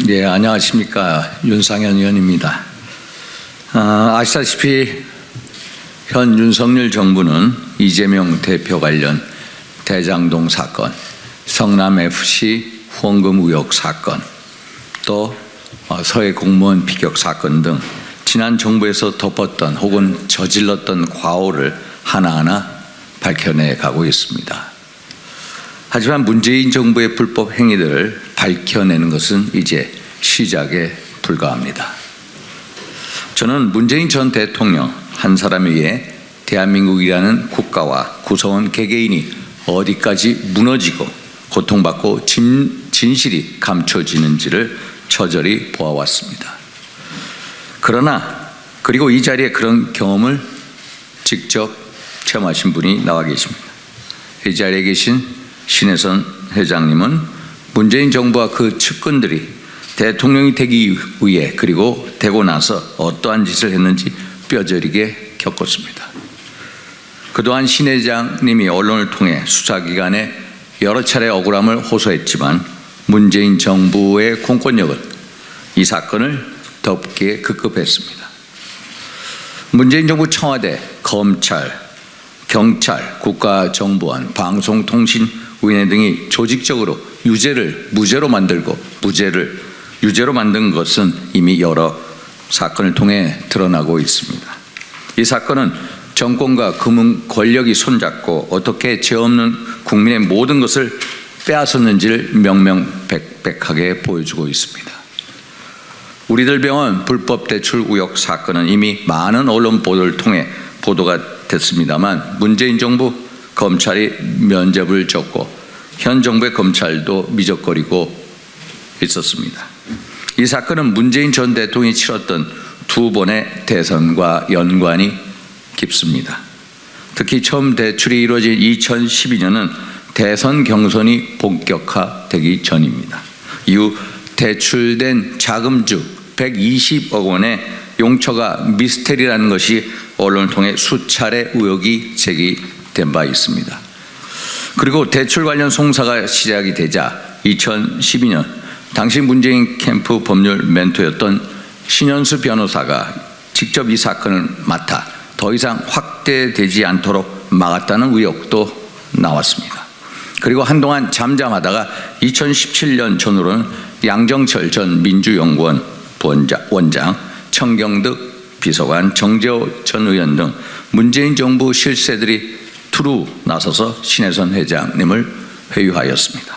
예, 안녕하십니까. 윤상현 의원입니다. 아시다시피 현 윤석열 정부는 이재명 대표 관련 대장동 사건, 성남FC 후원금 의혹 사건, 또 서해 공무원 피격 사건 등 지난 정부에서 덮었던 혹은 저질렀던 과오를 하나하나 밝혀내 가고 있습니다. 하지만 문재인 정부의 불법 행위들을 밝혀내는 것은 이제 시작에 불과합니다. 저는 문재인 전 대통령 한 사람에 의해 대한민국이라는 국가와 구성원 개개인이 어디까지 무너지고 고통받고 진실이 감춰지는지를 처절히 보아왔습니다. 그리고 이 자리에 그런 경험을 직접 체험하신 분이 나와 계십니다. 이 자리에 계신 신혜선 회장님은 문재인 정부와 그 측근들이 대통령이 되기 위해 그리고 되고 나서 어떠한 짓을 했는지 뼈저리게 겪었습니다. 그동안 신 회장님이 언론을 통해 수사기관에 여러 차례 억울함을 호소했지만 문재인 정부의 공권력은 이 사건을 덮기에 급급했습니다. 문재인 정부 청와대, 검찰, 경찰, 국가정보원, 방송통신위원회 등이 조직적으로 유죄를 무죄로 만들고 무죄를 유죄로 만든 것은 이미 여러 사건을 통해 드러나고 있습니다. 이 사건은 정권과 금융 권력이 손잡고 어떻게 죄 없는 국민의 모든 것을 빼앗았는지를 명명백백하게 보여주고 있습니다. 우리들 병원 불법 대출 의혹 사건은 이미 많은 언론 보도를 통해 보도가 됐습니다만 문재인 정부 검찰이 면죄부를 줬고 현 정부의 검찰도 미적거리고 있었습니다. 이 사건은 문재인 전 대통령이 치렀던 두 번의 대선과 연관이 깊습니다. 특히 처음 대출이 이루어진 2012년은 대선 경선이 본격화되기 전입니다. 이후 대출된 자금주 120억 원의 용처가 미스테리라는 것이 언론을 통해 수차례 의혹이 제기된 바 있습니다. 그리고 대출 관련 송사가 시작이 되자 2012년 당시 문재인 캠프 법률 멘토였던 신현수 변호사가 직접 이 사건을 맡아 더 이상 확대되지 않도록 막았다는 의혹도 나왔습니다. 그리고 한동안 잠잠하다가 2017년 전후로는 양정철 전 민주연구원 원장, 청경득 비서관, 정재호 전 의원 등 문재인 정부 실세들이 투루 나서서 신혜선 회장님을 회유하였습니다.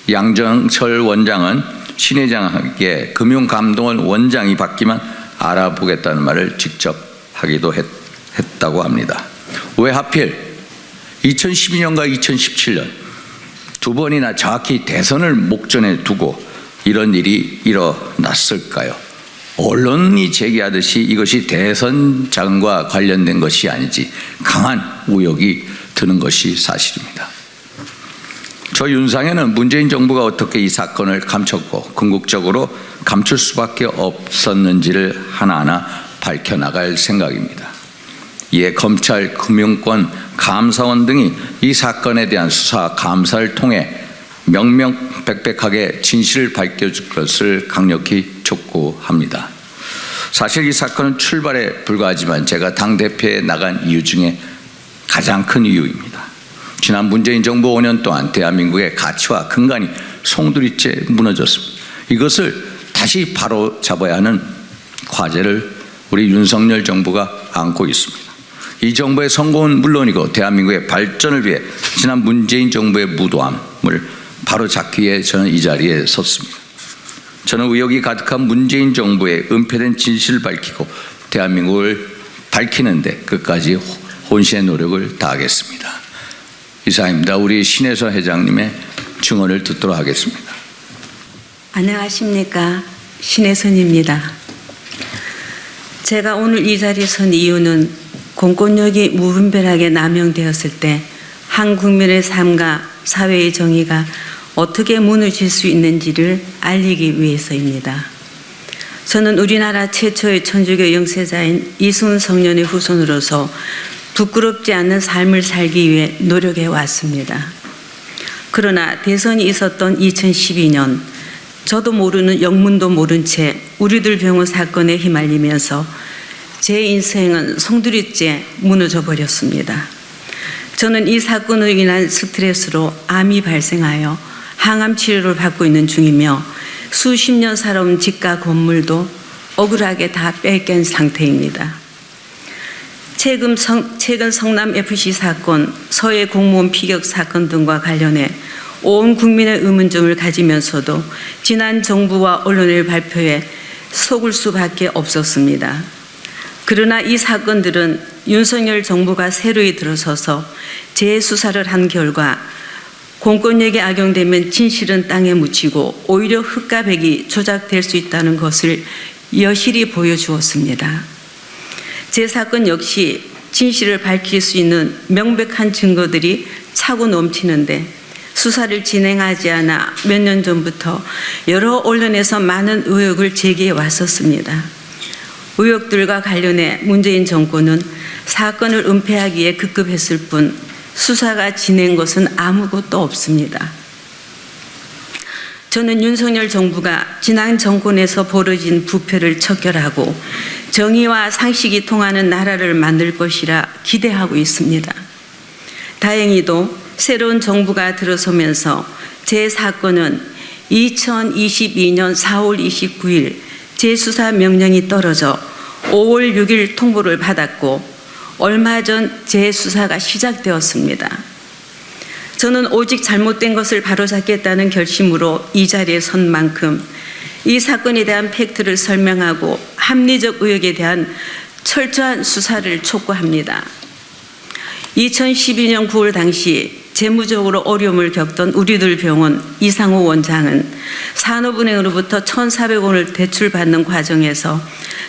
양정철 원장은 신 회장에게 금융감독원 원장이 바뀌면 알아보겠다는 말을 직접 하기도 했다고 합니다. 왜 하필 2012년과 2017년 두 번이나 정확히 대선을 목전에 두고 이런 일이 일어났을까요? 언론이 제기하듯이 이것이 대선 자금과 관련된 것이 아니지 강한 의혹이 드는 것이 사실입니다. 저 윤상현은 문재인 정부가 어떻게 이 사건을 감췄고 궁극적으로 감출 수밖에 없었는지를 하나하나 밝혀나갈 생각입니다. 이에 검찰, 금융권, 감사원 등이 이 사건에 대한 수사 감사를 통해 명명백백하게 진실을 밝혀줄 것을 강력히 촉구합니다. 사실 이 사건은 출발에 불과하지만 제가 당대표에 나간 이유 중에 가장 큰 이유입니다. 지난 문재인 정부 5년 동안 대한민국의 가치와 근간이 송두리째 무너졌습니다. 이것을 다시 바로 잡아야 하는 과제를 우리 윤석열 정부가 안고 있습니다. 이 정부의 성공은 물론이고 대한민국의 발전을 위해 지난 문재인 정부의 무도함을 바로 잡기 위해 저는 이 자리에 섰습니다. 저는 의혹이 가득한 문재인 정부의 은폐된 진실을 밝히고 대한민국을 밝히는 데 끝까지 혼신의 노력을 다하겠습니다. 이상입니다. 우리 신혜선 회장님의 증언을 듣도록 하겠습니다. 안녕하십니까. 신혜선입니다. 제가 오늘 이 자리에 선 이유는 공권력이 무분별하게 남용되었을 때 한 국민의 삶과 사회의 정의가 어떻게 무너질 수 있는지를 알리기 위해서입니다. 저는 우리나라 최초의 천주교 영세자인 이순 성년의 후손으로서 부끄럽지 않은 삶을 살기 위해 노력해 왔습니다. 그러나 대선이 있었던 2012년 저도 모르는 영문도 모른 채 우리들 병원 사건에 휘말리면서 제 인생은 송두리째 무너져 버렸습니다. 저는 이 사건으로 인한 스트레스로 암이 발생하여 항암 치료를 받고 있는 중이며 수십 년 살아온 집과 건물도 억울하게 다 뺏긴 상태입니다. 최근 성남FC 사건, 서해 공무원 피격 사건 등과 관련해 온 국민의 의문점을 가지면서도 지난 정부와 언론의 발표에 속을 수밖에 없었습니다. 그러나 이 사건들은 윤석열 정부가 새로이 들어서서 재수사를 한 결과 공권력이 악용되면 진실은 땅에 묻히고 오히려 흑과 백이 조작될 수 있다는 것을 여실히 보여주었습니다. 제 사건 역시 진실을 밝힐 수 있는 명백한 증거들이 차고 넘치는데 수사를 진행하지 않아 몇 년 전부터 여러 언론에서 많은 의혹을 제기해 왔었습니다. 의혹들과 관련해 문재인 정권은 사건을 은폐하기에 급급했을 뿐 수사가 진행 것은 아무것도 없습니다. 저는 윤석열 정부가 지난 정권에서 벌어진 부패를 척결하고 정의와 상식이 통하는 나라를 만들 것이라 기대하고 있습니다. 다행히도 새로운 정부가 들어서면서 제 사건은 2022년 4월 29일 재수사 명령이 떨어져 5월 6일 통보를 받았고 얼마 전 재수사가 시작되었습니다. 저는 오직 잘못된 것을 바로잡겠다는 결심으로 이 자리에 선 만큼 이 사건에 대한 팩트를 설명하고 합리적 의혹에 대한 철저한 수사를 촉구합니다. 2012년 9월 당시 재무적으로 어려움을 겪던 우리들 병원 이상호 원장은 산업은행으로부터 1,400원을 대출받는 과정에서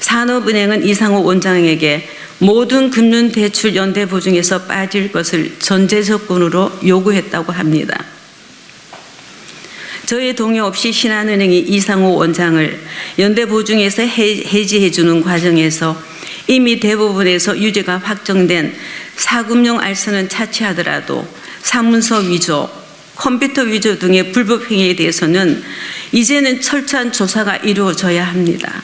산업은행은 이상호 원장에게 모든 금융대출 연대보증에서 빠질 것을 전제조건으로 요구했다고 합니다. 저의 동의 없이 신한은행이 이상호 원장을 연대보증에서 해지해주는 과정에서 이미 대부분에서 유죄가 확정된 사금융 알선은 차치하더라도 사문서 위조, 컴퓨터 위조 등의 불법 행위에 대해서는 이제는 철저한 조사가 이루어져야 합니다.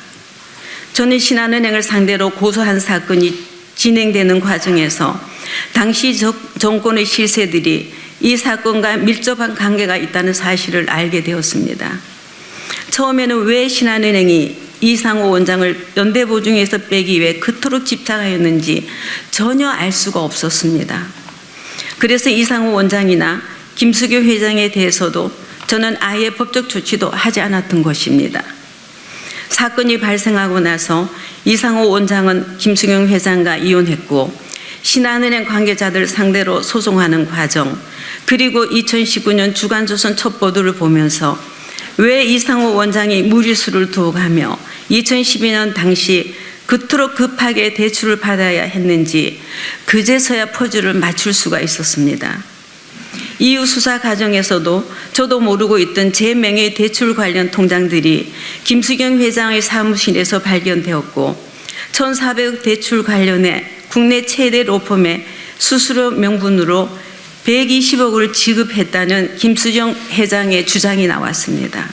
저는 신한은행을 상대로 고소한 사건이 진행되는 과정에서 당시 정권의 실세들이 이 사건과 밀접한 관계가 있다는 사실을 알게 되었습니다. 처음에는 왜 신한은행이 이상호 원장을 연대보증에서 빼기 위해 그토록 집착하였는지 전혀 알 수가 없었습니다. 그래서 이상호 원장이나 김수교 회장에 대해서도 저는 아예 법적 조치도 하지 않았던 것입니다. 사건이 발생하고 나서 이상호 원장은 김수경 회장과 이혼했고 신한은행 관계자들 상대로 소송하는 과정, 그리고 2019년 주간조선 첫 보도를 보면서 왜 이상호 원장이 무리수를 두어가며 2012년 당시 그토록 급하게 대출을 받아야 했는지 그제서야 퍼즐을 맞출 수가 있었습니다. 이후 수사 과정에서도 저도 모르고 있던 제 명의 대출 관련 통장들이 김수경 회장의 사무실에서 발견되었고 1,400억 대출 관련해 국내 최대 로펌에 수수료 명분으로 120억을 지급했다는 김수경 회장의 주장이 나왔습니다.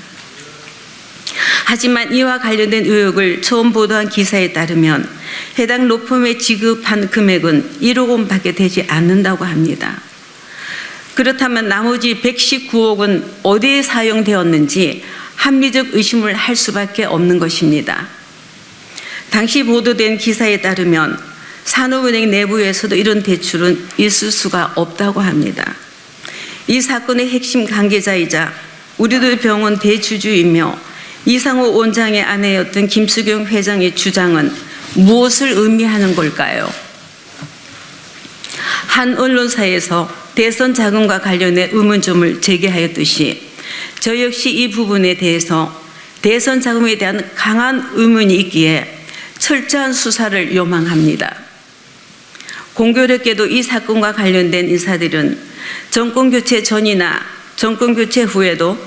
하지만 이와 관련된 의혹을 처음 보도한 기사에 따르면 해당 로펌에 지급한 금액은 1억 원밖에 되지 않는다고 합니다. 그렇다면 나머지 119억은 어디에 사용되었는지 합리적 의심을 할 수밖에 없는 것입니다. 당시 보도된 기사에 따르면 산업은행 내부에서도 이런 대출은 있을 수가 없다고 합니다. 이 사건의 핵심 관계자이자 우리들 병원 대주주이며 이상호 원장의 아내였던 김수경 회장의 주장은 무엇을 의미하는 걸까요? 한 언론사에서 대선 자금과 관련해 의문점을 제기하였듯이 저 역시 이 부분에 대해서 대선 자금에 대한 강한 의문이 있기에 철저한 수사를 요망합니다. 공교롭게도 이 사건과 관련된 인사들은 정권교체 전이나 정권교체 후에도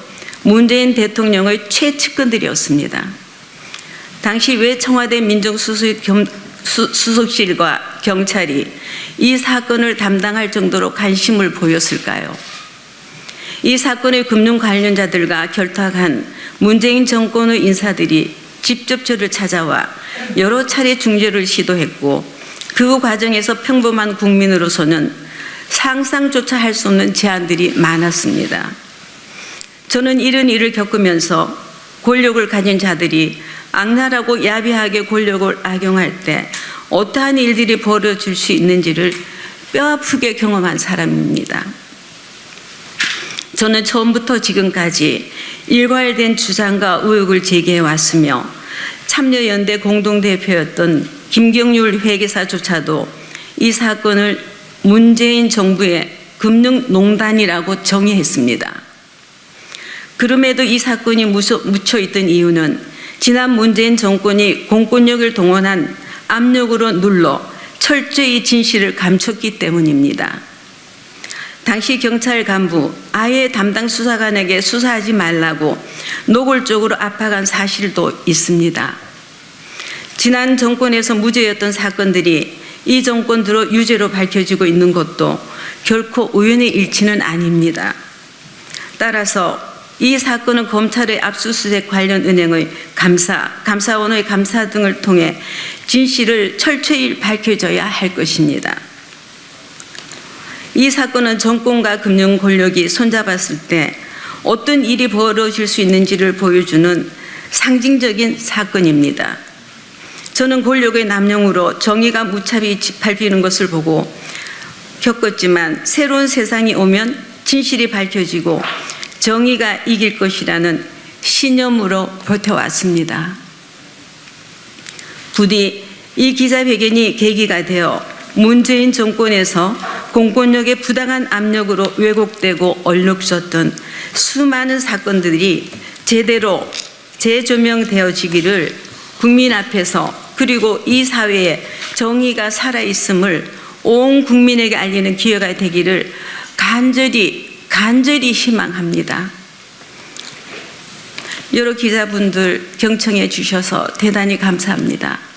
문재인 대통령의 최측근들이었습니다. 당시 왜 청와대 민정수석실과 경찰이 이 사건을 담당할 정도로 관심을 보였을까요? 이 사건의 금융 관련자들과 결탁한 문재인 정권의 인사들이 직접 저를 찾아와 여러 차례 중재를 시도했고, 그 과정에서 평범한 국민으로서는 상상조차 할 수 없는 제안들이 많았습니다. 저는 이런 일을 겪으면서 권력을 가진 자들이 악랄하고 야비하게 권력을 악용할 때 어떠한 일들이 벌어질 수 있는지를 뼈아프게 경험한 사람입니다. 저는 처음부터 지금까지 일괄된 주장과 의혹을 제기해 왔으며, 참여연대 공동대표였던 김경률 회계사조차도 이 사건을 문재인 정부의 금융농단이라고 정의했습니다. 그럼에도 이 사건이 묻혀있던 이유는 지난 문재인 정권이 공권력을 동원한 압력으로 눌러 철저히 진실을 감췄기 때문입니다. 당시 경찰 간부 아예 담당 수사관에게 수사하지 말라고 노골적으로 압박한 사실도 있습니다. 지난 정권에서 무죄였던 사건들이 이 정권 들어 유죄로 밝혀지고 있는 것도 결코 우연의 일치는 아닙니다. 따라서 이 사건은 검찰의 압수수색 관련 은행의 감사원의 감사 등을 통해 진실을 철저히 밝혀져야 할 것입니다. 이 사건은 정권과 금융 권력이 손잡았을 때 어떤 일이 벌어질 수 있는지를 보여주는 상징적인 사건입니다. 저는 권력의 남용으로 정의가 무차별히 밟히는 것을 보고 겪었지만, 새로운 세상이 오면 진실이 밝혀지고 정의가 이길 것이라는 신념으로 버텨왔습니다. 부디 이 기자회견이 계기가 되어 문재인 정권에서 공권력의 부당한 압력으로 왜곡되고 얼룩졌던 수많은 사건들이 제대로 재조명되어지기를 국민 앞에서, 그리고 이 사회에 정의가 살아있음을 온 국민에게 알리는 기회가 되기를 간절히 희망합니다. 여러 기자분들 경청해 주셔서 대단히 감사합니다.